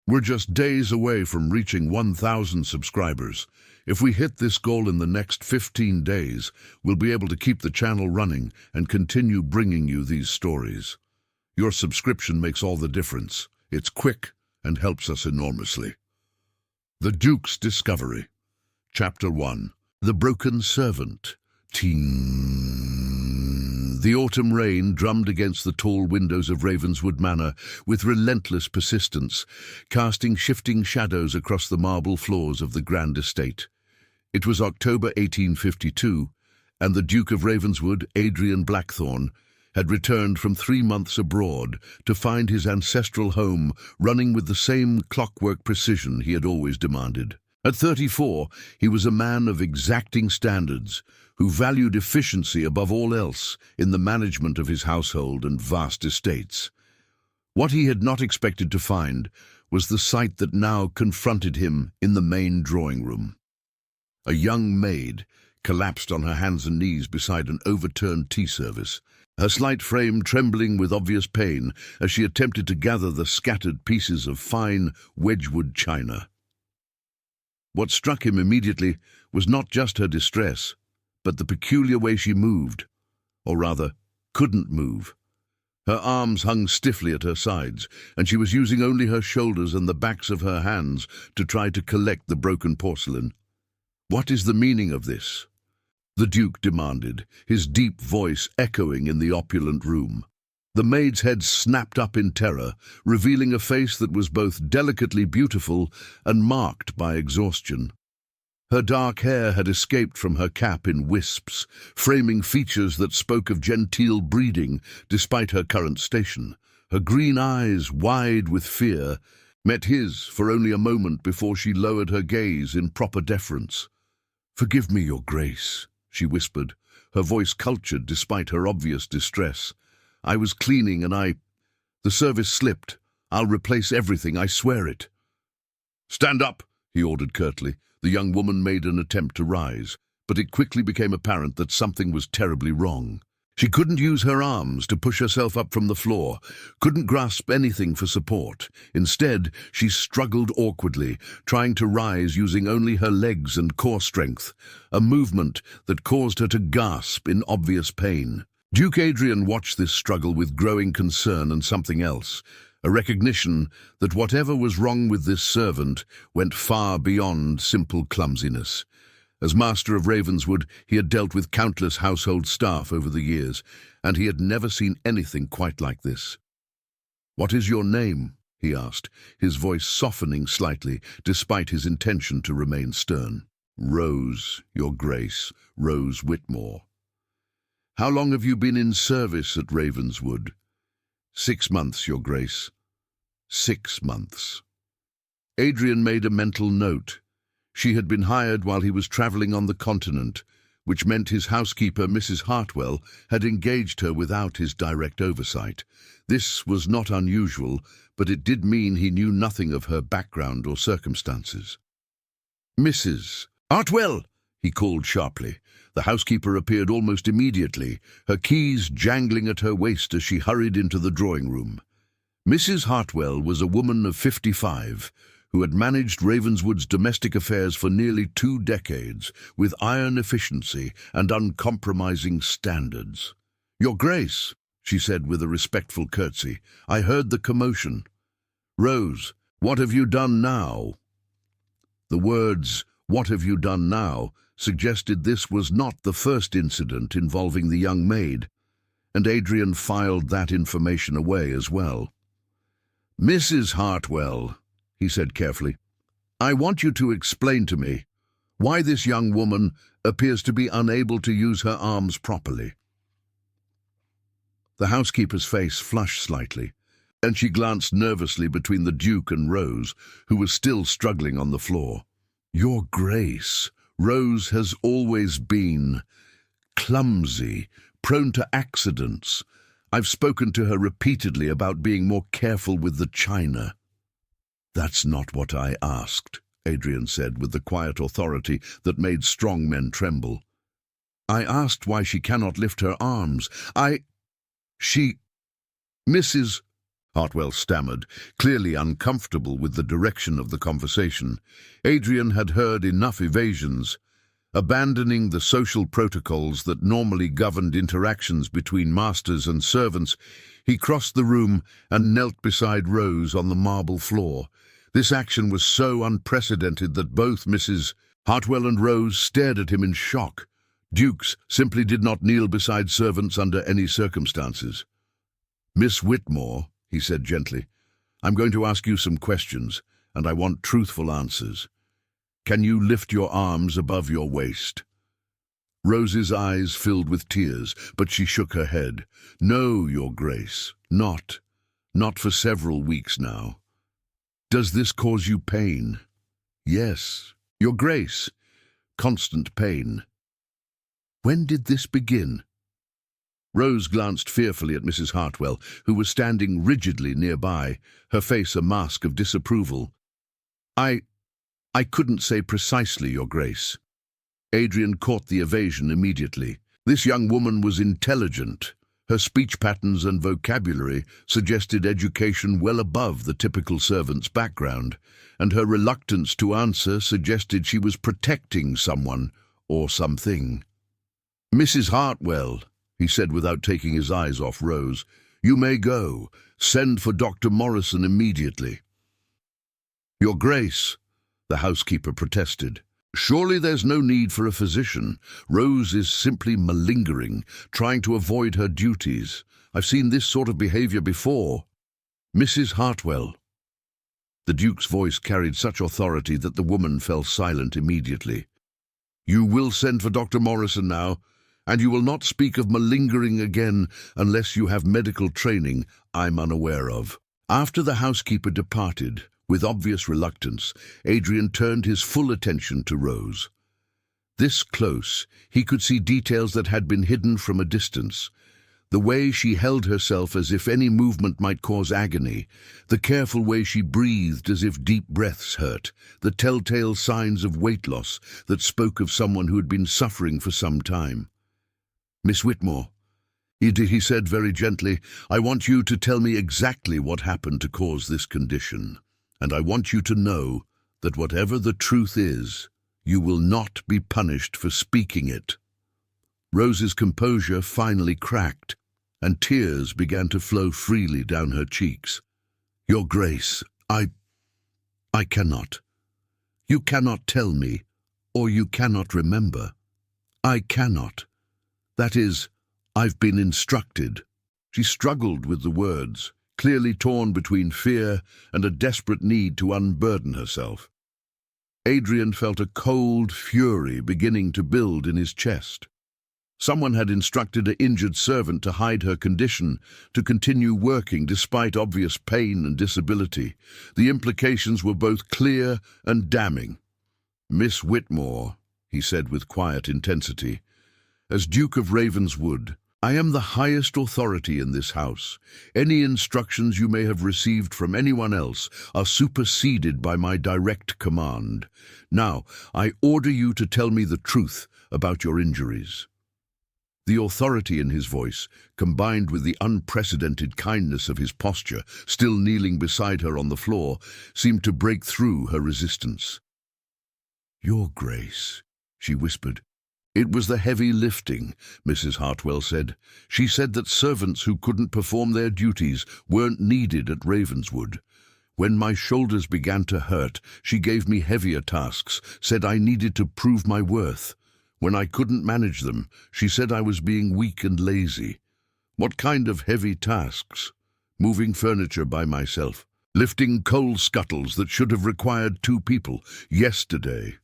We're just days away from reaching 1,000 subscribers. If we hit this goal in the next 15 days, we'll be able to keep the channel running and continue bringing you these stories. Your subscription makes all the difference. It's quick and helps us enormously. The Duke's Discovery. Chapter 1. The Broken Servant. Ting. The autumn rain drummed against the tall windows of Ravenswood Manor with relentless persistence, casting shifting shadows across the marble floors of the grand estate. It was October 1852, and the Duke of Ravenswood, Adrian Blackthorne, had returned from 3 months abroad to find his ancestral home running with the same clockwork precision he had always demanded. At 34, he was a man of exacting standards, who valued efficiency above all else in the management of his household and vast estates. What he had not expected to find was the sight that now confronted him in the main drawing room. A young maid collapsed on her hands and knees beside an overturned tea service, her slight frame trembling with obvious pain as she attempted to gather the scattered pieces of fine Wedgwood china. What struck him immediately was not just her distress, but the peculiar way she moved, or rather, couldn't move. Her arms hung stiffly at her sides, and she was using only her shoulders and the backs of her hands to try to collect the broken porcelain. "What is the meaning of this?" the Duke demanded, his deep voice echoing in the opulent room. The maid's head snapped up in terror, revealing a face that was both delicately beautiful and marked by exhaustion. Her dark hair had escaped from her cap in wisps, framing features that spoke of genteel breeding despite her current station. Her green eyes, wide with fear, met his for only a moment before she lowered her gaze in proper deference. "Forgive me, Your Grace," she whispered, her voice cultured despite her obvious distress. "I was cleaning and the service slipped. I'll replace everything, I swear it." "Stand up," he ordered curtly. The young woman made an attempt to rise, but it quickly became apparent that something was terribly wrong. She couldn't use her arms to push herself up from the floor, couldn't grasp anything for support. Instead, she struggled awkwardly, trying to rise using only her legs and core strength, a movement that caused her to gasp in obvious pain. Duke Adrian watched this struggle with growing concern and something else, a recognition that whatever was wrong with this servant went far beyond simple clumsiness. As master of Ravenswood, he had dealt with countless household staff over the years, and he had never seen anything quite like this. "What is your name?" he asked, his voice softening slightly, despite his intention to remain stern. "Rose, Your Grace, Rose Whitmore." "How long have you been in service at Ravenswood?" 6 months, Your Grace. 6 months. Adrian made a mental note. She had been hired while he was travelling on the continent, which meant his housekeeper, Mrs. Hartwell, had engaged her without his direct oversight. This was not unusual, but it did mean he knew nothing of her background or circumstances. "Mrs. Hartwell!" he called sharply. The housekeeper appeared almost immediately, her keys jangling at her waist as she hurried into the drawing room. Mrs. Hartwell was a woman of 55, who had managed Ravenswood's domestic affairs for nearly 2 decades, with iron efficiency and uncompromising standards. "Your Grace," she said with a respectful curtsy, "I heard the commotion. Rose, what have you done now?" The words, "What have you done now?" suggested this was not the first incident involving the young maid, and Adrian filed that information away as well. "Mrs. Hartwell," he said carefully, "I want you to explain to me why this young woman appears to be unable to use her arms properly." The housekeeper's face flushed slightly, and she glanced nervously between the Duke and Rose, who was still struggling on the floor. "Your Grace, Rose has always been clumsy, prone to accidents. I've spoken to her repeatedly about being more careful with the china." "That's not what I asked," Adrian said with the quiet authority that made strong men tremble. "I asked why she cannot lift her arms. Mrs. Hartwell stammered, clearly uncomfortable with the direction of the conversation. Adrian had heard enough evasions. Abandoning the social protocols that normally governed interactions between masters and servants, he crossed the room and knelt beside Rose on the marble floor. This action was so unprecedented that both Mrs. Hartwell and Rose stared at him in shock. Dukes simply did not kneel beside servants under any circumstances. "Miss Whitmore," he said gently, "I'm going to ask you some questions, and I want truthful answers. Can you lift your arms above your waist?" Rose's eyes filled with tears, but she shook her head. "No, Your Grace, not. Not for several weeks now." "Does this cause you pain?" "Yes, Your Grace. Constant pain." "When did this begin?" Rose glanced fearfully at Mrs. Hartwell, who was standing rigidly nearby, her face a mask of disapproval. I couldn't say precisely, Your Grace." Adrian caught the evasion immediately. This young woman was intelligent. Her speech patterns and vocabulary suggested education well above the typical servant's background, and her reluctance to answer suggested she was protecting someone or something. "Mrs. Hartwell," he said without taking his eyes off Rose, "you may go. Send for Dr. Morrison immediately." "Your Grace," the housekeeper protested, "surely there's no need for a physician. Rose is simply malingering, trying to avoid her duties. I've seen this sort of behavior before." "Mrs. Hartwell." The Duke's voice carried such authority that the woman fell silent immediately. "You will send for Dr. Morrison now, and you will not speak of malingering again unless you have medical training I'm unaware of." After the housekeeper departed, with obvious reluctance, Adrian turned his full attention to Rose. This close, he could see details that had been hidden from a distance. The way she held herself as if any movement might cause agony, the careful way she breathed as if deep breaths hurt, the telltale signs of weight loss that spoke of someone who had been suffering for some time. "Miss Whitmore," he said very gently, "I want you to tell me exactly what happened to cause this condition. And I want you to know that whatever the truth is, you will not be punished for speaking it." Rose's composure finally cracked, and tears began to flow freely down her cheeks. "Your Grace, I cannot. You cannot tell me, or you cannot remember. I cannot. That is, I've been instructed." She struggled with the words, clearly torn between fear and a desperate need to unburden herself. Adrian felt a cold fury beginning to build in his chest. Someone had instructed an injured servant to hide her condition, to continue working despite obvious pain and disability. The implications were both clear and damning. "Miss Whitmore," he said with quiet intensity, "as Duke of Ravenswood, I am the highest authority in this house. Any instructions you may have received from anyone else are superseded by my direct command. Now, I order you to tell me the truth about your injuries." The authority in his voice, combined with the unprecedented kindness of his posture, still kneeling beside her on the floor, seemed to break through her resistance. "Your Grace," she whispered. "It was the heavy lifting," Mrs. Hartwell said. "She said that servants who couldn't perform their duties weren't needed at Ravenswood. When my shoulders began to hurt, she gave me heavier tasks, said I needed to prove my worth. When I couldn't manage them, she said I was being weak and lazy. What kind of heavy tasks? Moving furniture by myself, lifting coal scuttles that should have required 2 people. Yesterday."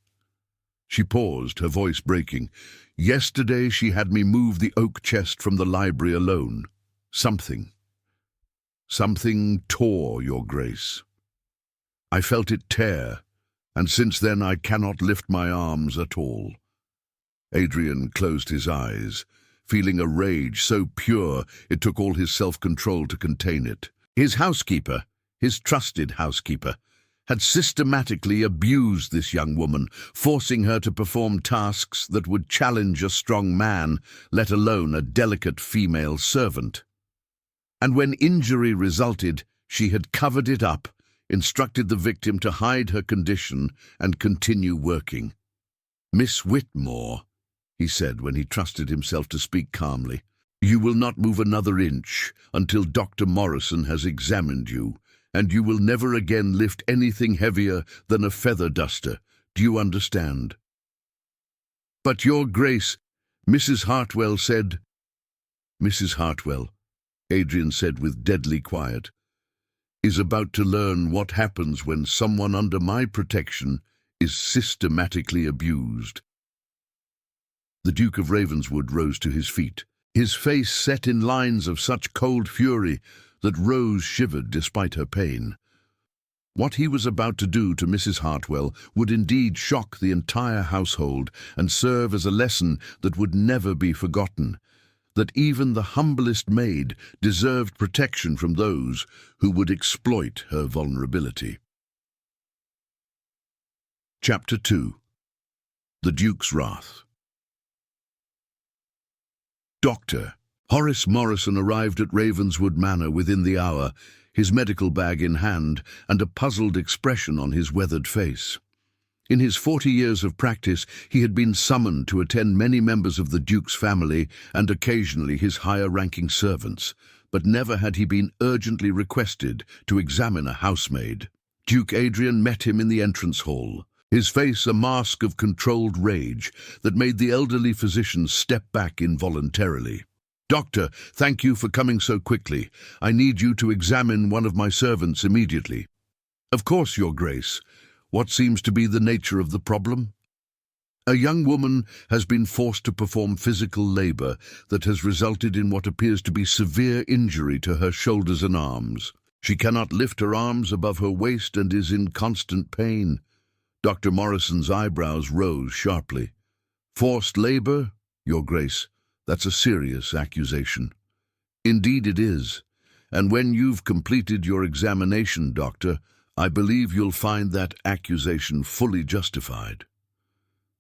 She paused, her voice breaking. "Yesterday she had me move the oak chest from the library alone. Something tore, Your Grace. I felt it tear, and since then I cannot lift my arms at all." Adrian closed his eyes, feeling a rage so pure it took all his self-control to contain it. His housekeeper, his trusted housekeeper, had systematically abused this young woman, forcing her to perform tasks that would challenge a strong man, let alone a delicate female servant. And when injury resulted, She had covered it up, instructed the victim to hide her condition and continue working. "Miss Whitmore," he said when he trusted himself to speak calmly, "you will not move another inch until Dr. Morrison has examined you, and you will never again lift anything heavier than a feather duster. Do you understand?" "But Your Grace," Mrs. Hartwell said. "Mrs. Hartwell," Adrian said with deadly quiet, "is about to learn what happens when someone under my protection is systematically abused." The Duke of Ravenswood rose to his feet, his face set in lines of such cold fury that Rose shivered despite her pain. What he was about to do to Mrs. Hartwell would indeed shock the entire household and serve as a lesson that would never be forgotten, that even the humblest maid deserved protection from those who would exploit her vulnerability. Chapter 2. The Duke's Wrath. Dr. Horace Morrison arrived at Ravenswood Manor within the hour, his medical bag in hand and a puzzled expression on his weathered face. In his 40 years of practice, he had been summoned to attend many members of the Duke's family and occasionally his higher-ranking servants, but never had he been urgently requested to examine a housemaid. Duke Adrian met him in the entrance hall, his face a mask of controlled rage that made the elderly physician step back involuntarily. "Doctor, thank you for coming so quickly. I need you to examine one of my servants immediately." "Of course, Your Grace. What seems to be the nature of the problem?" "A young woman has been forced to perform physical labor that has resulted in what appears to be severe injury to her shoulders and arms. She cannot lift her arms above her waist and is in constant pain." Dr. Morrison's eyebrows rose sharply. "Forced labor, Your Grace? That's a serious accusation." "Indeed it is. And when you've completed your examination, Doctor, I believe you'll find that accusation fully justified."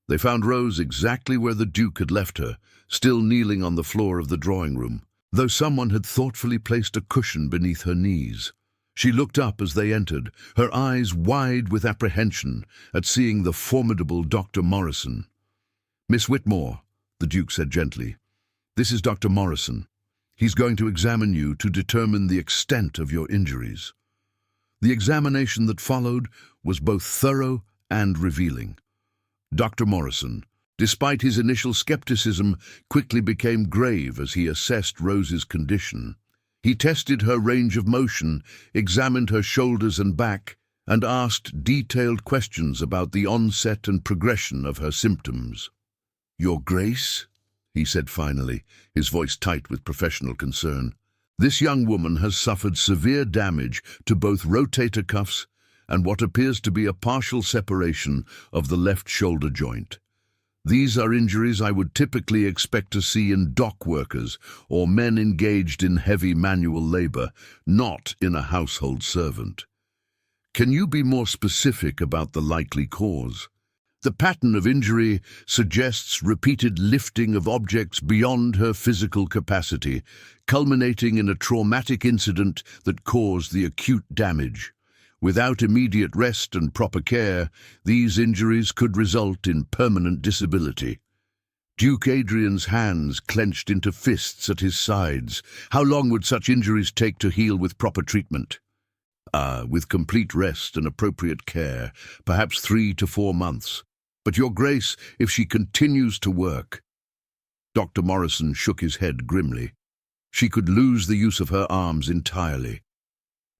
They found Rose exactly where the Duke had left her, still kneeling on the floor of the drawing room, though someone had thoughtfully placed a cushion beneath her knees. She looked up as they entered, her eyes wide with apprehension at seeing the formidable Dr. Morrison. "Miss Whitmore," the Duke said gently, "this is Dr. Morrison. He's going to examine you to determine the extent of your injuries." The examination that followed was both thorough and revealing. Dr. Morrison, despite his initial skepticism, quickly became grave as he assessed Rose's condition. He tested her range of motion, examined her shoulders and back, and asked detailed questions about the onset and progression of her symptoms. "Your Grace," he said finally, his voice tight with professional concern, "this young woman has suffered severe damage to both rotator cuffs and what appears to be a partial separation of the left shoulder joint. These are injuries I would typically expect to see in dock workers or men engaged in heavy manual labor, not in a household servant. Can you be more specific about the likely cause? The pattern of injury suggests repeated lifting of objects beyond her physical capacity, culminating in a traumatic incident that caused the acute damage. Without immediate rest and proper care, these injuries could result in permanent disability." Duke Adrian's hands clenched into fists at his sides. How long would such injuries take to heal with proper treatment? With complete rest and appropriate care, perhaps 3 to 4 months. But Your Grace, if she continues to work— Dr. Morrison shook his head grimly. "She could lose the use of her arms entirely."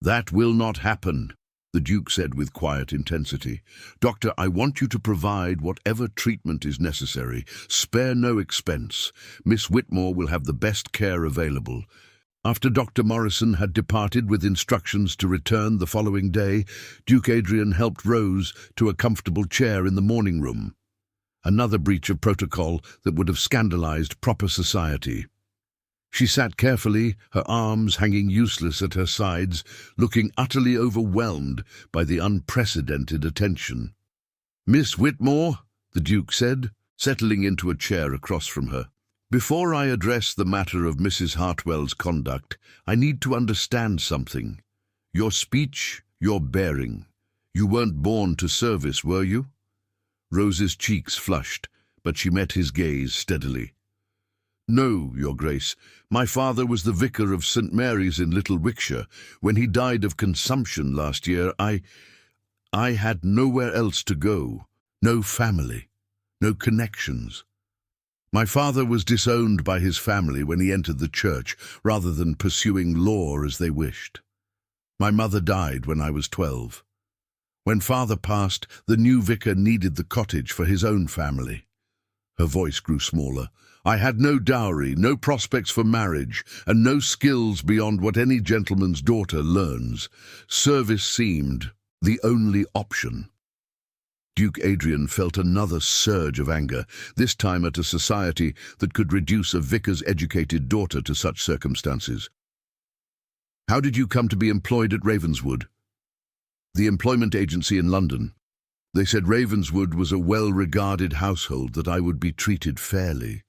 "That will not happen," the Duke said with quiet intensity. "Doctor, I want you to provide whatever treatment is necessary. Spare no expense. Miss Whitmore will have the best care available." After Dr. Morrison had departed with instructions to return the following day, Duke Adrian helped Rose to a comfortable chair in the morning room. Another breach of protocol that would have scandalized proper society. She sat carefully, her arms hanging useless at her sides, looking utterly overwhelmed by the unprecedented attention. "Miss Whitmore," the Duke said, settling into a chair across from her, "before I address the matter of Mrs. Hartwell's conduct, I need to understand something. Your speech, your bearing. You weren't born to service, were you? Rose's cheeks flushed, but she met his gaze steadily. No, Your Grace. My father was the vicar of St. Mary's in Little Wickshire. When he died of consumption last year, I had nowhere else to go. No family, no connections. My father was disowned by his family when he entered the church, rather than pursuing law as they wished. My mother died when I was 12. When father passed, the new vicar needed the cottage for his own family. Her voice grew smaller. I had no dowry, no prospects for marriage, and no skills beyond what any gentleman's daughter learns. Service seemed the only option. Duke Adrian felt another surge of anger, this time at a society that could reduce a vicar's educated daughter to such circumstances. How did you come to be employed at Ravenswood? The employment agency in London. They said Ravenswood was a well-regarded household, that I would be treated fairly.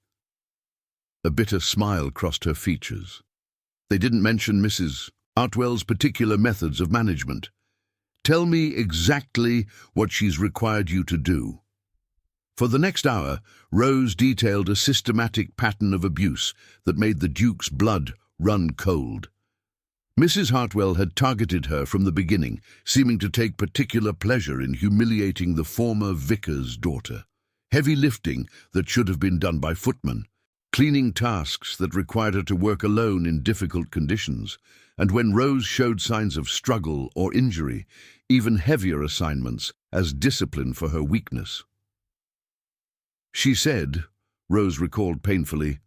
A bitter smile crossed her features. They didn't mention Mrs. Hartwell's particular methods of management. Tell me exactly what she's required you to do. For the next hour, Rose detailed a systematic pattern of abuse that made the Duke's blood run cold. Mrs. Hartwell had targeted her from the beginning, seeming to take particular pleasure in humiliating the former vicar's daughter. Heavy lifting that should have been done by footmen, cleaning tasks that required her to work alone in difficult conditions, and when Rose showed signs of struggle or injury, even heavier assignments as discipline for her weakness. She said, Rose recalled painfully,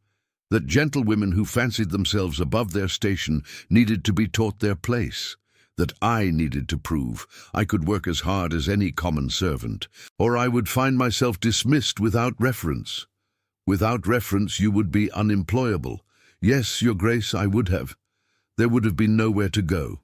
that gentlewomen who fancied themselves above their station needed to be taught their place, that I needed to prove I could work as hard as any common servant, or I would find myself dismissed without reference. Without reference, you would be unemployable. Yes, Your Grace, I would have. There would have been nowhere to go.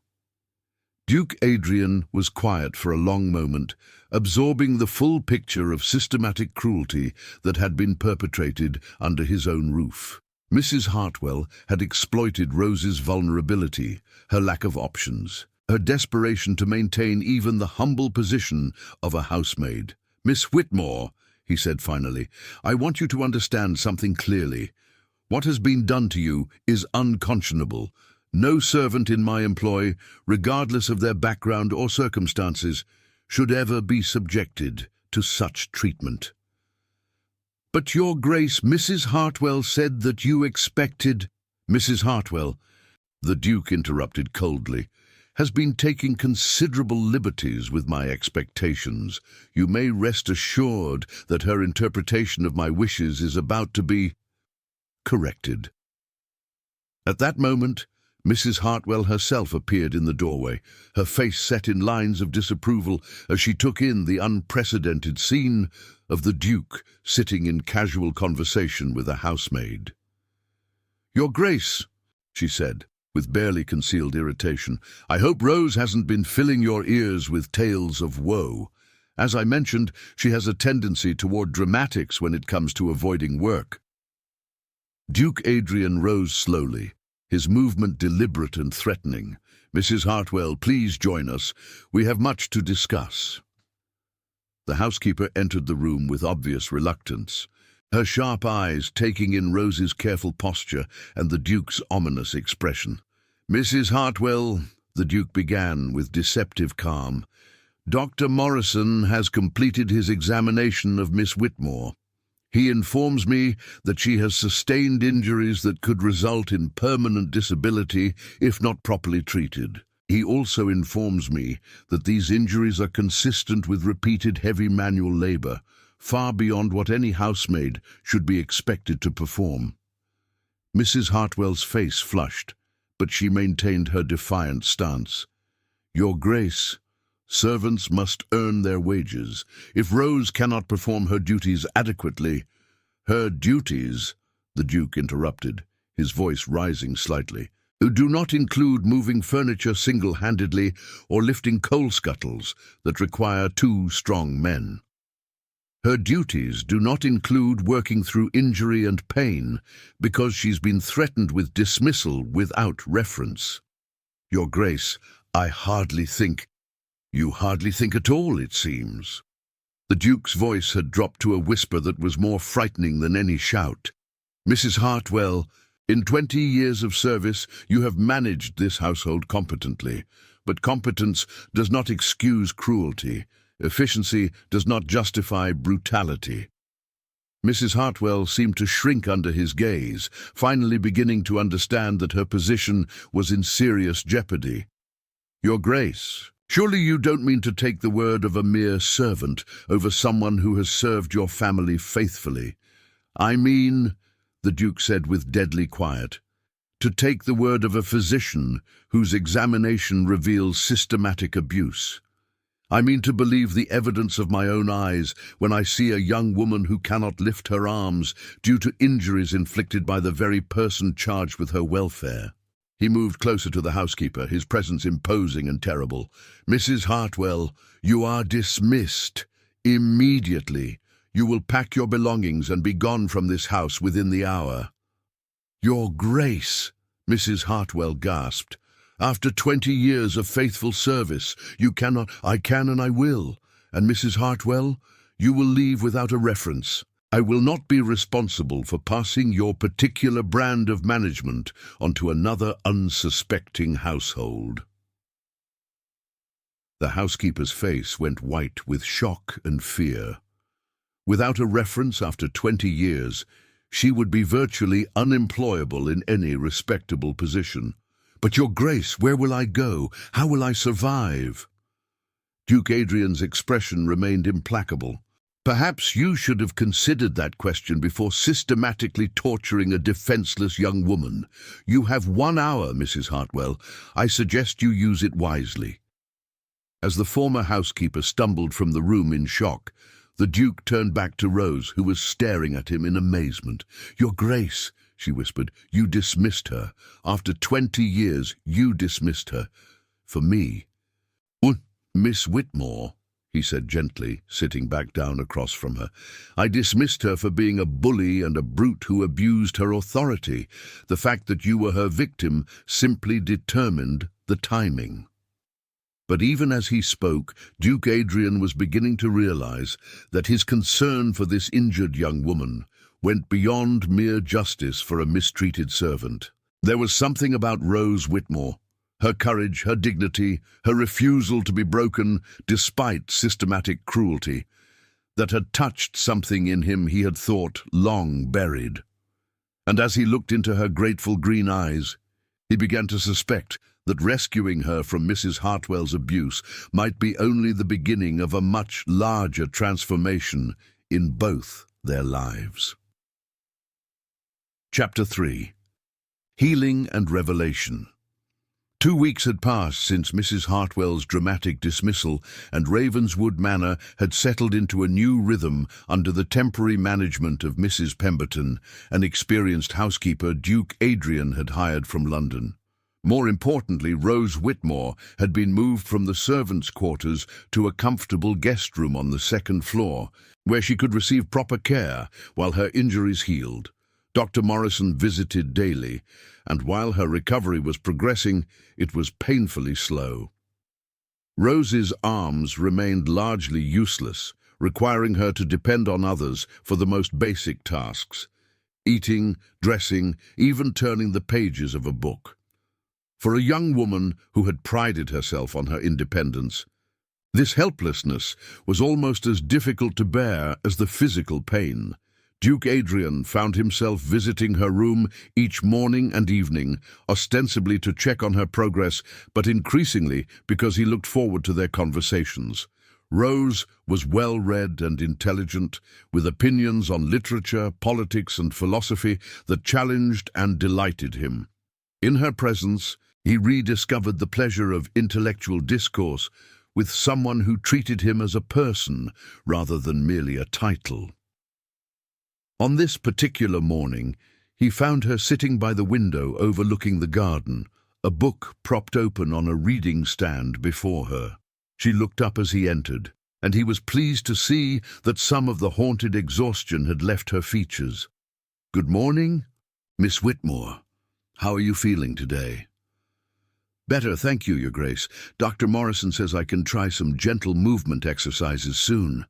Duke Adrian was quiet for a long moment, absorbing the full picture of systematic cruelty that had been perpetrated under his own roof. Mrs. Hartwell had exploited Rose's vulnerability, her lack of options, her desperation to maintain even the humble position of a housemaid. Miss Whitmore, he said finally, I want you to understand something clearly. What has been done to you is unconscionable. No servant in my employ, regardless of their background or circumstances, should ever be subjected to such treatment. But Your Grace, Mrs. Hartwell said that you expected— Mrs. Hartwell, the Duke interrupted coldly, has been taking considerable liberties with my expectations. You may rest assured that her interpretation of my wishes is about to be corrected. At that moment, Mrs. Hartwell herself appeared in the doorway, her face set in lines of disapproval as she took in the unprecedented scene of the Duke sitting in casual conversation with a housemaid. Your Grace, she said, with barely concealed irritation, I hope Rose hasn't been filling your ears with tales of woe. As I mentioned, she has a tendency toward dramatics when it comes to avoiding work. Duke Adrian rose slowly, his movement deliberate and threatening. Mrs. Hartwell, please join us. We have much to discuss. The housekeeper entered the room with obvious reluctance, her sharp eyes taking in Rose's careful posture and the Duke's ominous expression. Mrs. Hartwell, the Duke began with deceptive calm, Dr. Morrison has completed his examination of Miss Whitmore. He informs me that she has sustained injuries that could result in permanent disability if not properly treated. He also informs me that these injuries are consistent with repeated heavy manual labor, far beyond what any housemaid should be expected to perform. Mrs. Hartwell's face flushed, but she maintained her defiant stance. Your Grace, servants must earn their wages. If Rose cannot perform her duties adequately— Her duties, the Duke interrupted, his voice rising slightly, do not include moving furniture single-handedly or lifting coal scuttles that require two strong men. Her duties do not include working through injury and pain because she's been threatened with dismissal without reference. Your Grace, "I hardly think—" "You hardly think at all, it seems." The Duke's voice had dropped to a whisper that was more frightening than any shout. "Mrs. Hartwell, in 20 years of service you have managed this household competently, but competence does not excuse cruelty. Efficiency does not justify brutality." Mrs. Hartwell seemed to shrink under his gaze, finally beginning to understand that her position was in serious jeopardy. "Your Grace, surely you don't mean to take the word of a mere servant over someone who has served your family faithfully." "I mean," the Duke said with deadly quiet, "to take the word of a physician whose examination reveals systematic abuse. I mean to believe the evidence of my own eyes when I see a young woman who cannot lift her arms due to injuries inflicted by the very person charged with her welfare." He moved closer to the housekeeper, his presence imposing and terrible. "Mrs. Hartwell, you are dismissed. Immediately. You will pack your belongings and be gone from this house within the hour." "Your Grace," Mrs. Hartwell gasped, "after 20 years of faithful service, you cannot—" "I can and I will. And Mrs. Hartwell, you will leave without a reference. I will not be responsible for passing your particular brand of management onto another unsuspecting household." The housekeeper's face went white with shock and fear. Without a reference after 20 years, she would be virtually unemployable in any respectable position. "But Your Grace, where will I go? How will I survive?" Duke Adrian's expression remained implacable. "Perhaps you should have considered that question before systematically torturing a defenseless young woman. You have 1 hour, Mrs. Hartwell. I suggest you use it wisely." As the former housekeeper stumbled from the room in shock, the Duke turned back to Rose, who was staring at him in amazement. "Your Grace," she whispered, "you dismissed her. After 20 years, you dismissed her. For me." "Miss Whitmore," he said gently, sitting back down across from her, "I dismissed her for being a bully and a brute who abused her authority. The fact that you were her victim simply determined the timing." But even as he spoke, Duke Adrian was beginning to realize that his concern for this injured young woman went beyond mere justice for a mistreated servant. There was something about Rose Whitmore, her courage, her dignity, her refusal to be broken despite systematic cruelty, that had touched something in him he had thought long buried. And as he looked into her grateful green eyes, he began to suspect that rescuing her from Mrs. Hartwell's abuse might be only the beginning of a much larger transformation in both their lives. Chapter 3. Healing and Revelation. 2 weeks had passed since Mrs. Hartwell's dramatic dismissal, and Ravenswood Manor had settled into a new rhythm under the temporary management of Mrs. Pemberton, an experienced housekeeper Duke Adrian had hired from London. More importantly, Rose Whitmore had been moved from the servants' quarters to a comfortable guest room on the 2nd floor, where she could receive proper care while her injuries healed. Dr. Morrison visited daily, and while her recovery was progressing, it was painfully slow. Rose's arms remained largely useless, requiring her to depend on others for the most basic tasks: eating, dressing, even turning the pages of a book. For a young woman who had prided herself on her independence, this helplessness was almost as difficult to bear as the physical pain. Duke Adrian found himself visiting her room each morning and evening, ostensibly to check on her progress, but increasingly because he looked forward to their conversations. Rose was well-read and intelligent, with opinions on literature, politics, and philosophy that challenged and delighted him. In her presence, he rediscovered the pleasure of intellectual discourse with someone who treated him as a person rather than merely a title. On this particular morning, he found her sitting by the window overlooking the garden, a book propped open on a reading stand before her. She looked up as he entered, and he was pleased to see that some of the haunted exhaustion had left her features. "Good morning, Miss Whitmore. How are you feeling today?" Better, thank you, Your Grace. Dr. Morrison says I can try some gentle movement exercises soon.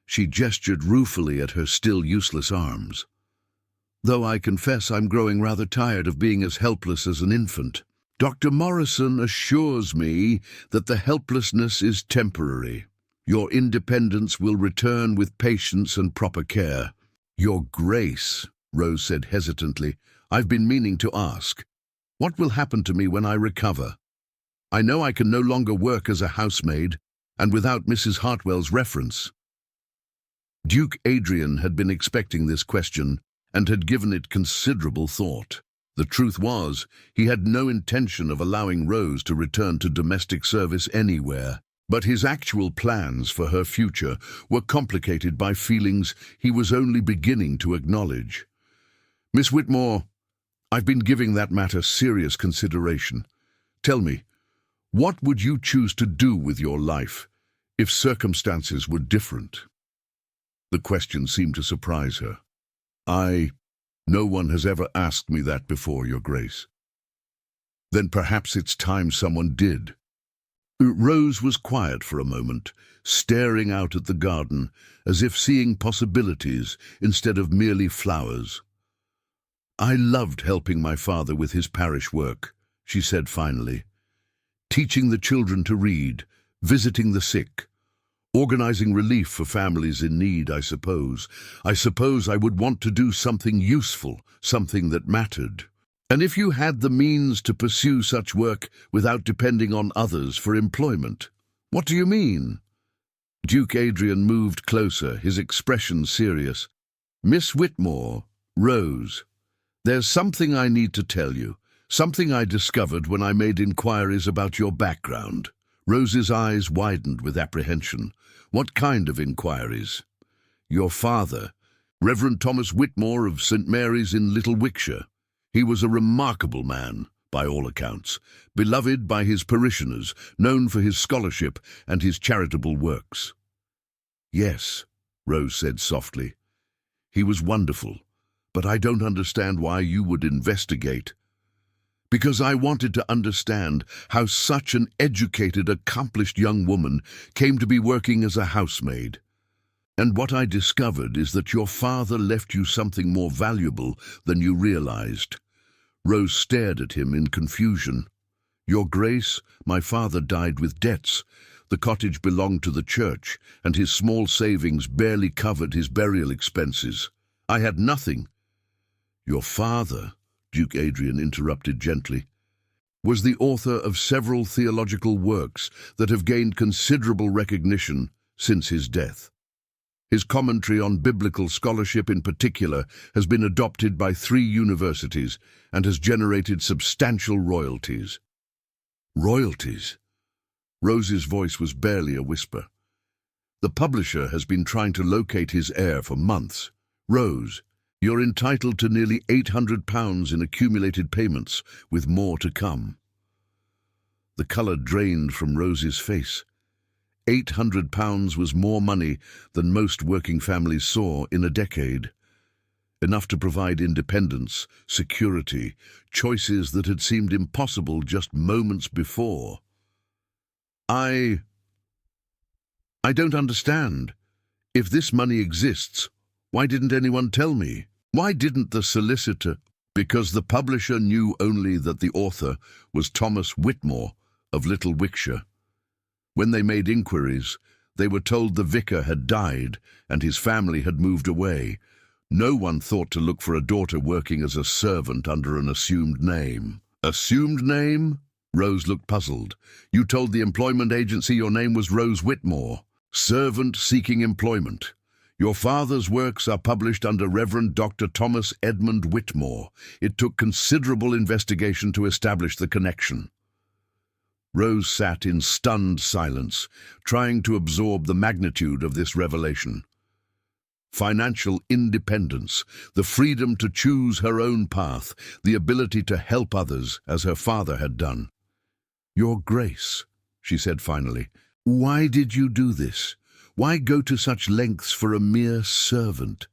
She gestured ruefully at her still useless arms. Though I confess I'm growing rather tired of being as helpless as an infant. Dr. Morrison assures me that the helplessness is temporary. Your independence will return with patience and proper care. Your Grace, Rose said hesitantly, I've been meaning to ask. What will happen to me when I recover? I know I can no longer work as a housemaid, and without Mrs. Hartwell's reference. Duke Adrian had been expecting this question and had given it considerable thought. The truth was, he had no intention of allowing Rose to return to domestic service anywhere, but his actual plans for her future were complicated by feelings he was only beginning to acknowledge. Miss Whitmore, I've been giving that matter serious consideration. Tell me, what would you choose to do with your life if circumstances were different? The question seemed to surprise her. No one has ever asked me that before, Your Grace. Then perhaps it's time someone did. Rose was quiet for a moment, staring out at the garden, as if seeing possibilities instead of merely flowers. I loved helping my father with his parish work, she said finally. Teaching the children to read, visiting the sick, organizing relief for families in need, I suppose. I suppose I would want to do something useful, something that mattered. And if you had the means to pursue such work without depending on others for employment. What do you mean? Duke Adrian moved closer, his expression serious. Miss Whitmore, Rose. There's something I need to tell you, something I discovered when I made inquiries about your background. Rose's eyes widened with apprehension. What kind of inquiries? Your father, Reverend Thomas Whitmore of St. Mary's in Little Wickshire. He was a remarkable man, by all accounts, beloved by his parishioners, known for his scholarship and his charitable works. Yes, Rose said softly. He was wonderful. But I don't understand why you would investigate. Because I wanted to understand how such an educated, accomplished young woman came to be working as a housemaid. And what I discovered is that your father left you something more valuable than you realized. Rose stared at him in confusion. Your Grace, my father died with debts. The cottage belonged to the church, and his small savings barely covered his burial expenses. I had nothing. Your father, Duke Adrian interrupted gently, was the author of several theological works that have gained considerable recognition since his death. His commentary on biblical scholarship in particular has been adopted by 3 universities and has generated substantial royalties. Royalties? Rose's voice was barely a whisper. The publisher has been trying to locate his heir for months. Rose, you're entitled to nearly £800 in accumulated payments, with more to come. The colour drained from Rose's face. £800 was more money than most working families saw in a decade. Enough to provide independence, security, choices that had seemed impossible just moments before. I don't understand. If this money exists, why didn't anyone tell me? Why didn't the solicitor? Because the publisher knew only that the author was Thomas Whitmore of Little Wickshire. When they made inquiries, they were told the vicar had died and his family had moved away. No one thought to look for a daughter working as a servant under an assumed name. Assumed name? Rose looked puzzled. You told the employment agency your name was Rose Whitmore. Servant seeking employment. Your father's works are published under Reverend Dr. Thomas Edmund Whitmore. It took considerable investigation to establish the connection. Rose sat in stunned silence, trying to absorb the magnitude of this revelation. Financial independence, the freedom to choose her own path, the ability to help others as her father had done. Your Grace, she said finally, why did you do this? Why go to such lengths for a mere servant?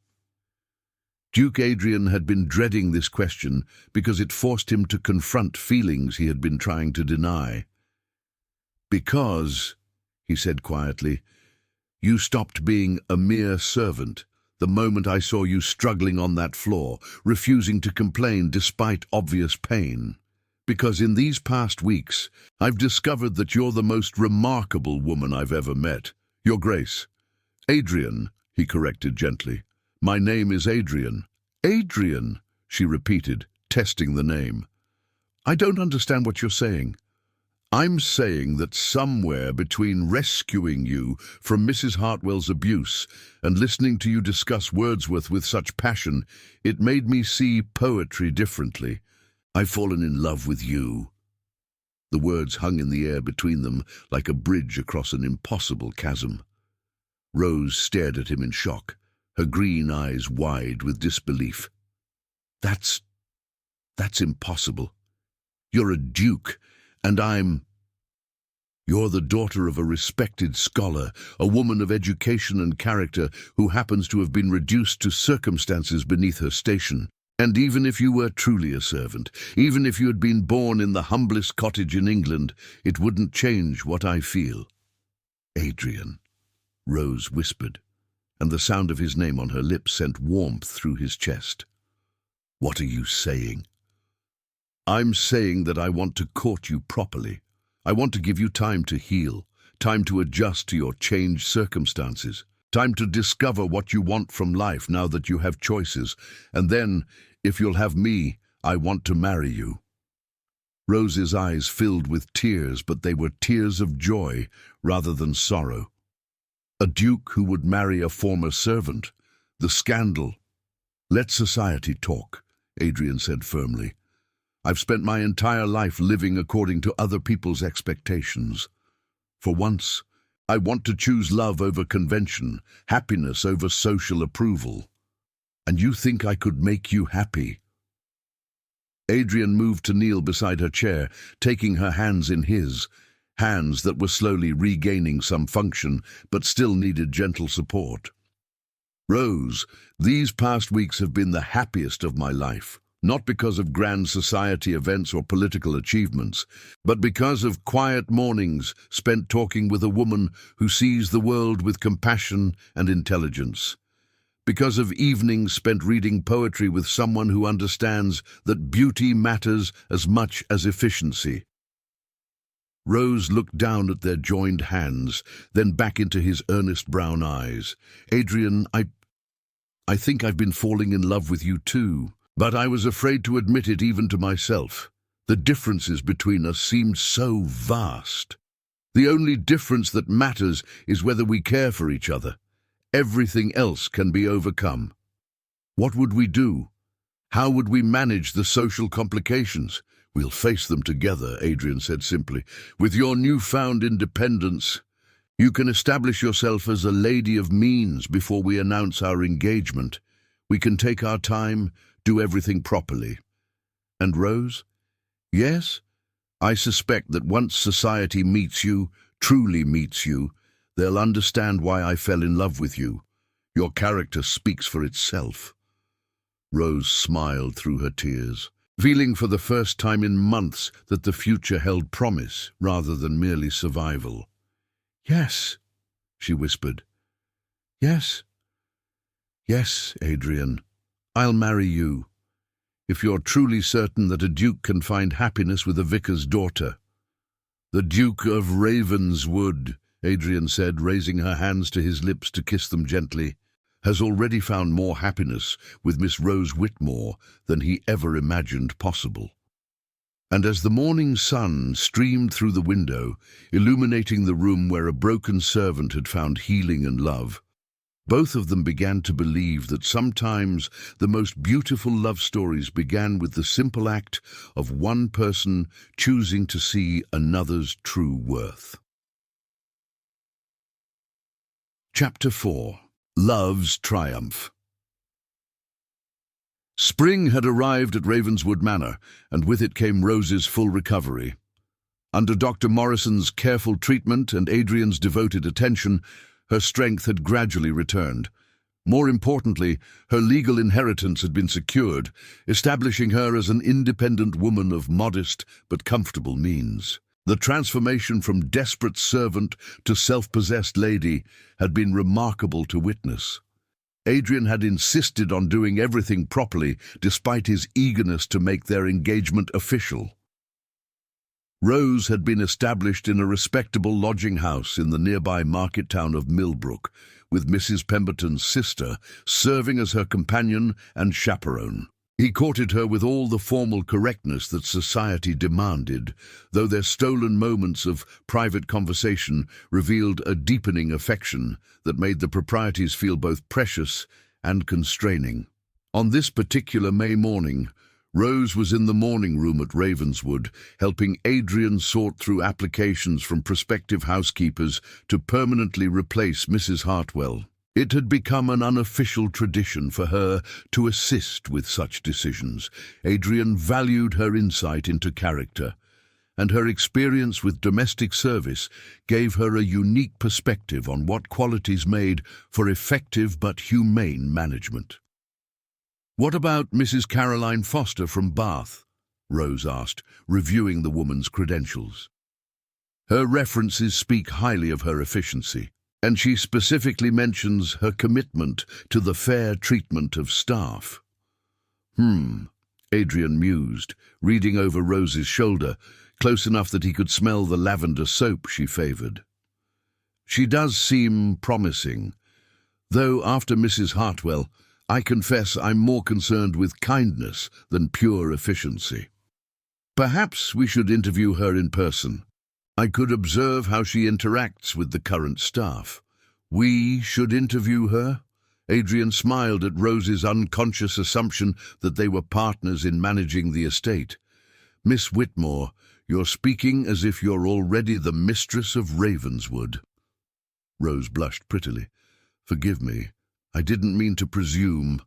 Duke Adrian had been dreading this question because it forced him to confront feelings he had been trying to deny. "Because," he said quietly, "you stopped being a mere servant the moment I saw you struggling on that floor, refusing to complain despite obvious pain. Because in these past weeks, I've discovered that you're the most remarkable woman I've ever met. Your Grace." "Adrian," he corrected gently. "My name is Adrian." "Adrian," she repeated, testing the name. "I don't understand what you're saying." "I'm saying that somewhere between rescuing you from Mrs. Hartwell's abuse and listening to you discuss Wordsworth with such passion, it made me see poetry differently. I've fallen in love with you." The words hung in the air between them like a bridge across an impossible chasm. Rose stared at him in shock, her green eyes wide with disbelief. That's impossible. You're a duke, and You're the daughter of a respected scholar, a woman of education and character who happens to have been reduced to circumstances beneath her station. And even if you were truly a servant, even if you had been born in the humblest cottage in England, it wouldn't change what I feel." "Adrian," Rose whispered, and the sound of his name on her lips sent warmth through his chest. "What are you saying?" "I'm saying that I want to court you properly. I want to give you time to heal, time to adjust to your changed circumstances, time to discover what you want from life now that you have choices, and then, if you'll have me, I want to marry you." Rose's eyes filled with tears, but they were tears of joy rather than sorrow. A duke who would marry a former servant, the scandal. "Let society talk," Adrian said firmly. "I've spent my entire life living according to other people's expectations. For once, I want to choose love over convention, happiness over social approval. And you think I could make you happy?" Adrian moved to kneel beside her chair, taking her hands in his, hands that were slowly regaining some function, but still needed gentle support. "Rose, these past weeks have been the happiest of my life. Not because of grand society events or political achievements, but because of quiet mornings spent talking with a woman who sees the world with compassion and intelligence. Because of evenings spent reading poetry with someone who understands that beauty matters as much as efficiency." Rose looked down at their joined hands, then back into his earnest brown eyes. "Adrian, I think I've been falling in love with you too. But I was afraid to admit it even to myself. The differences between us seemed so vast. The only difference that matters is whether we care for each other. Everything else can be overcome." "What would we do? How would we manage the social complications?" "We'll face them together," Adrian said simply. "With your newfound independence, you can establish yourself as a lady of means before we announce our engagement. We can take our time, do everything properly." "And Rose?" "Yes, I suspect that once society meets you, truly meets you, they'll understand why I fell in love with you. Your character speaks for itself." Rose smiled through her tears, feeling for the first time in months that the future held promise rather than merely survival. "Yes," she whispered. "Yes. Yes, Adrian. I'll marry you, if you're truly certain that a duke can find happiness with a vicar's daughter." "The Duke of Ravenswood," Adrian said, raising her hands to his lips to kiss them gently, "has already found more happiness with Miss Rose Whitmore than he ever imagined possible." And as the morning sun streamed through the window, illuminating the room where a broken servant had found healing and love, both of them began to believe that sometimes the most beautiful love stories began with the simple act of one person choosing to see another's true worth. Chapter 4. Love's Triumph. Spring had arrived at Ravenswood Manor, and with it came Rose's full recovery. Under Dr. Morrison's careful treatment and Adrian's devoted attention, her strength had gradually returned. More importantly, her legal inheritance had been secured, establishing her as an independent woman of modest but comfortable means. The transformation from desperate servant to self-possessed lady had been remarkable to witness. Adrian had insisted on doing everything properly, despite his eagerness to make their engagement official. Rose had been established in a respectable lodging house in the nearby market town of Millbrook, with Mrs. Pemberton's sister serving as her companion and chaperone. He courted her with all the formal correctness that society demanded, though their stolen moments of private conversation revealed a deepening affection that made the proprieties feel both precious and constraining. On this particular May morning, Rose was in the morning room at Ravenswood, helping Adrian sort through applications from prospective housekeepers to permanently replace Mrs. Hartwell. It had become an unofficial tradition for her to assist with such decisions. Adrian valued her insight into character, and her experience with domestic service gave her a unique perspective on what qualities made for effective but humane management. "What about Mrs. Caroline Foster from Bath?" Rose asked, reviewing the woman's credentials. "Her references speak highly of her efficiency, and she specifically mentions her commitment to the fair treatment of staff." Adrian mused, reading over Rose's shoulder, close enough that he could smell the lavender soap she favoured. "She does seem promising, though after Mrs. Hartwell, I confess I'm more concerned with kindness than pure efficiency. Perhaps we should interview her in person. I could observe how she interacts with the current staff." "We should interview her?" Adrian smiled at Rose's unconscious assumption that they were partners in managing the estate. "Miss Whitmore, you're speaking as if you're already the mistress of Ravenswood." Rose blushed prettily. "Forgive me. I didn't mean to presume."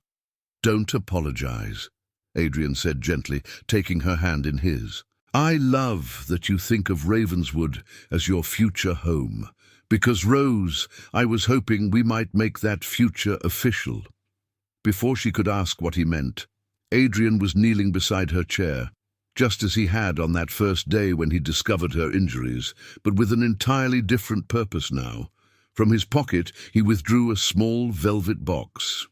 "Don't apologize," Adrian said gently, taking her hand in his. "I love that you think of Ravenswood as your future home, because, Rose, I was hoping we might make that future official." Before she could ask what he meant, Adrian was kneeling beside her chair, just as he had on that first day when he discovered her injuries, but with an entirely different purpose now. From his pocket, he withdrew a small velvet box.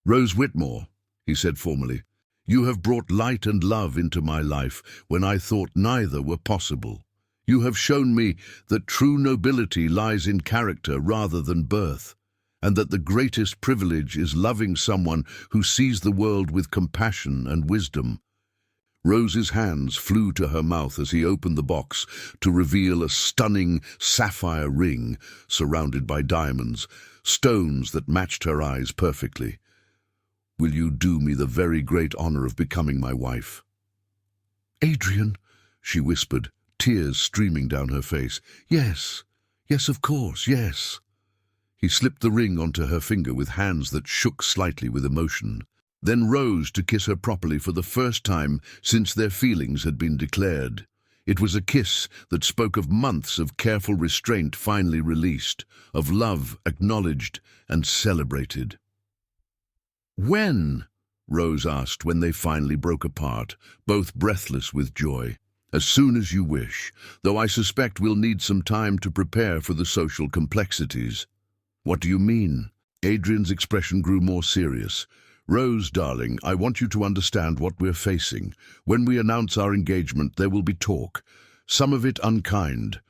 "Rose Whitmore," he said formally, "you have brought light and love into my life when I thought neither were possible. You have shown me that true nobility lies in character rather than birth, and that the greatest privilege is loving someone who sees the world with compassion and wisdom." Rose's hands flew to her mouth as he opened the box to reveal a stunning sapphire ring surrounded by diamonds, stones that matched her eyes perfectly. "Will you do me the very great honor of becoming my wife?" "Adrian," she whispered, tears streaming down her face. "Yes, yes, of course, yes." He slipped the ring onto her finger with hands that shook slightly with emotion, then rose to kiss her properly for the first time since their feelings had been declared. It was a kiss that spoke of months of careful restraint finally released, of love acknowledged and celebrated. "When?" Rose asked when they finally broke apart, both breathless with joy. "As soon as you wish, though I suspect we'll need some time to prepare for the social complexities." "What do you mean?" Adrian's expression grew more serious. "Rose, darling, I want you to understand what we're facing. When we announce our engagement, there will be talk, some of it unkind.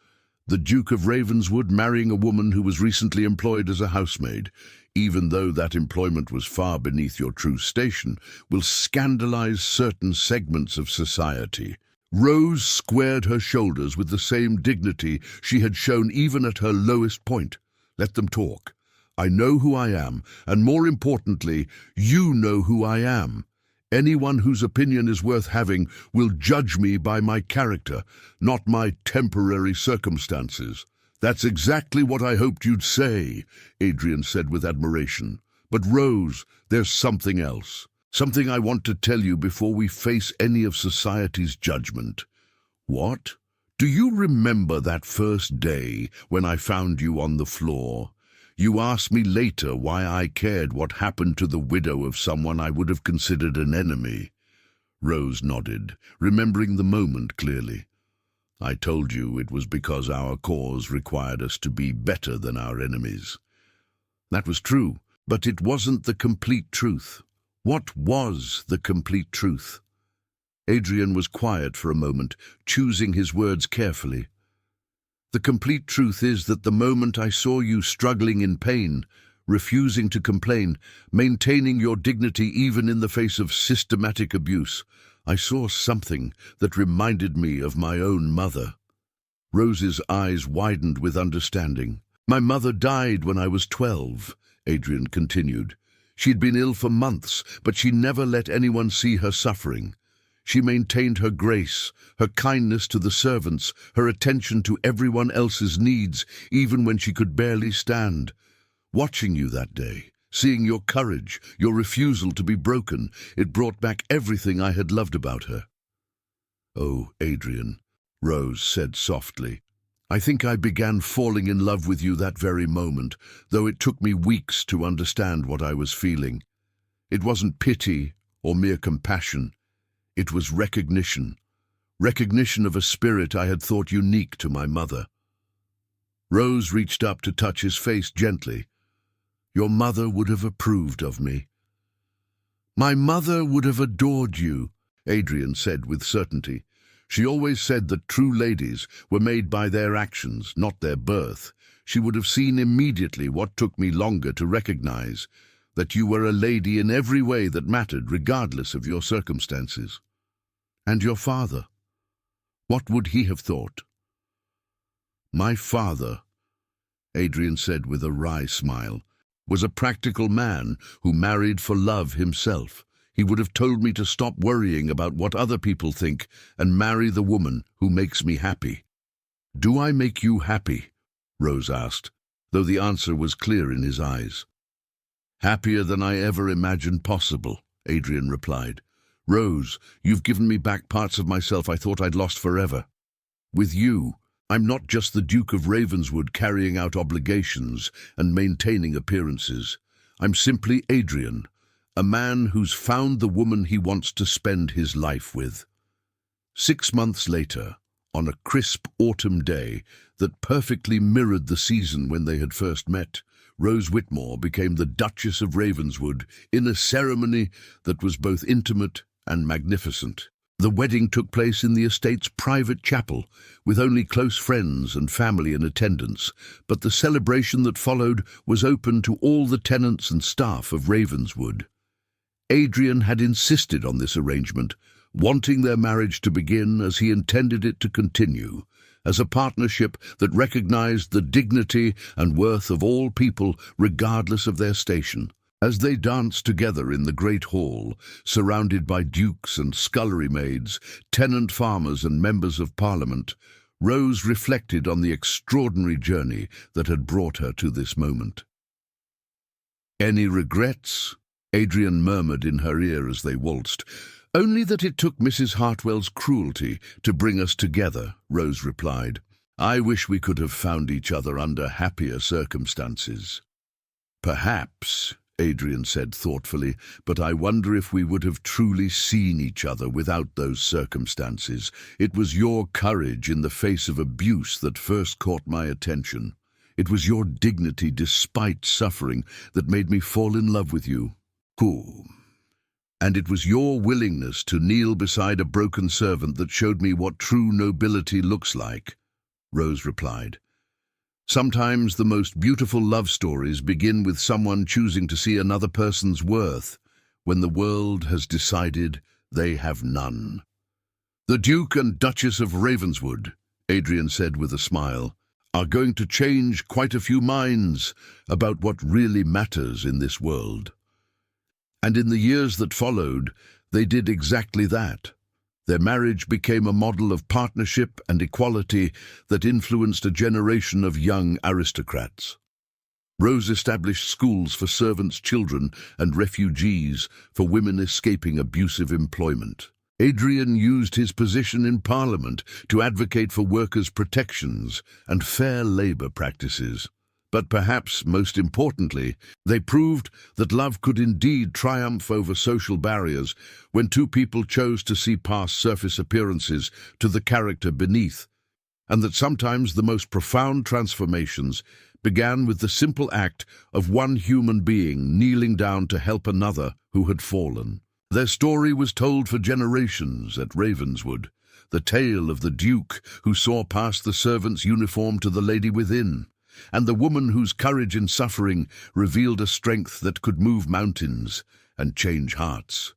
The Duke of Ravenswood marrying a woman who was recently employed as a housemaid, even though that employment was far beneath your true station, will scandalize certain segments of society." Rose squared her shoulders with the same dignity she had shown even at her lowest point. "Let them talk. I know who I am, and more importantly, you know who I am. Anyone whose opinion is worth having will judge me by my character, not my temporary circumstances." "That's exactly what I hoped you'd say," Adrian said with admiration. "But Rose, there's something else. Something I want to tell you before we face any of society's judgment." "What?" "Do you remember that first day when I found you on the floor? You asked me later why I cared what happened to the widow of someone I would have considered an enemy. Rose nodded, remembering the moment clearly. I told you it was because our cause required us to be better than our enemies. That was true, but it wasn't the complete truth. What was the complete truth? Adrian was quiet for a moment, choosing his words carefully. The complete truth is that the moment I saw you struggling in pain, refusing to complain, maintaining your dignity even in the face of systematic abuse, I saw something that reminded me of my own mother. Rose's eyes widened with understanding. My mother died when I was 12, Adrian continued. She'd been ill for months, but she never let anyone see her suffering. She maintained her grace, her kindness to the servants, her attention to everyone else's needs, even when she could barely stand. Watching you that day, seeing your courage, your refusal to be broken, it brought back everything I had loved about her. Oh, Adrian, Rose said softly, I think I began falling in love with you that very moment, though it took me weeks to understand what I was feeling. It wasn't pity or mere compassion. It was recognition of a spirit I had thought unique to my mother. Rose reached up to touch his face gently. Your mother would have approved of me. My mother would have adored you, Adrian said with certainty. She always said that true ladies were made by their actions, not their birth. She would have seen immediately what took me longer to recognize, that you were a lady in every way that mattered, regardless of your circumstances. And your father? What would he have thought? My father, Adrian said with a wry smile, was a practical man who married for love himself. He would have told me to stop worrying about what other people think and marry the woman who makes me happy. Do I make you happy? Rose asked, though the answer was clear in his eyes. Happier than I ever imagined possible, Adrian replied. Rose, you've given me back parts of myself I thought I'd lost forever. With you, I'm not just the Duke of Ravenswood carrying out obligations and maintaining appearances. I'm simply Adrian, a man who's found the woman he wants to spend his life with. 6 months later, on a crisp autumn day that perfectly mirrored the season when they had first met, Rose Whitmore became the Duchess of Ravenswood in a ceremony that was both intimate and magnificent. The wedding took place in the estate's private chapel, with only close friends and family in attendance, but the celebration that followed was open to all the tenants and staff of Ravenswood. Adrian had insisted on this arrangement, wanting their marriage to begin as he intended it to continue, as a partnership that recognized the dignity and worth of all people regardless of their station. As they danced together in the great hall, surrounded by dukes and scullery maids, tenant farmers and members of Parliament, Rose reflected on the extraordinary journey that had brought her to this moment. Any regrets? Adrian murmured in her ear as they waltzed. Only that it took Mrs. Hartwell's cruelty to bring us together, Rose replied. I wish we could have found each other under happier circumstances. Perhaps, Adrian said thoughtfully, but I wonder if we would have truly seen each other without those circumstances. It was your courage in the face of abuse that first caught my attention. It was your dignity despite suffering that made me fall in love with you. Cool. And it was your willingness to kneel beside a broken servant that showed me what true nobility looks like, Rose replied. Sometimes the most beautiful love stories begin with someone choosing to see another person's worth when the world has decided they have none. The Duke and Duchess of Ravenswood, Adrian said with a smile, are going to change quite a few minds about what really matters in this world. And in the years that followed, they did exactly that. Their marriage became a model of partnership and equality that influenced a generation of young aristocrats. Rose established schools for servants' children and refugees, for women escaping abusive employment. Adrian used his position in Parliament to advocate for workers' protections and fair labour practices. But perhaps most importantly, they proved that love could indeed triumph over social barriers when two people chose to see past surface appearances to the character beneath, and that sometimes the most profound transformations began with the simple act of one human being kneeling down to help another who had fallen. Their story was told for generations at Ravenswood, the tale of the Duke who saw past the servant's uniform to the lady within, and the woman whose courage in suffering revealed a strength that could move mountains and change hearts.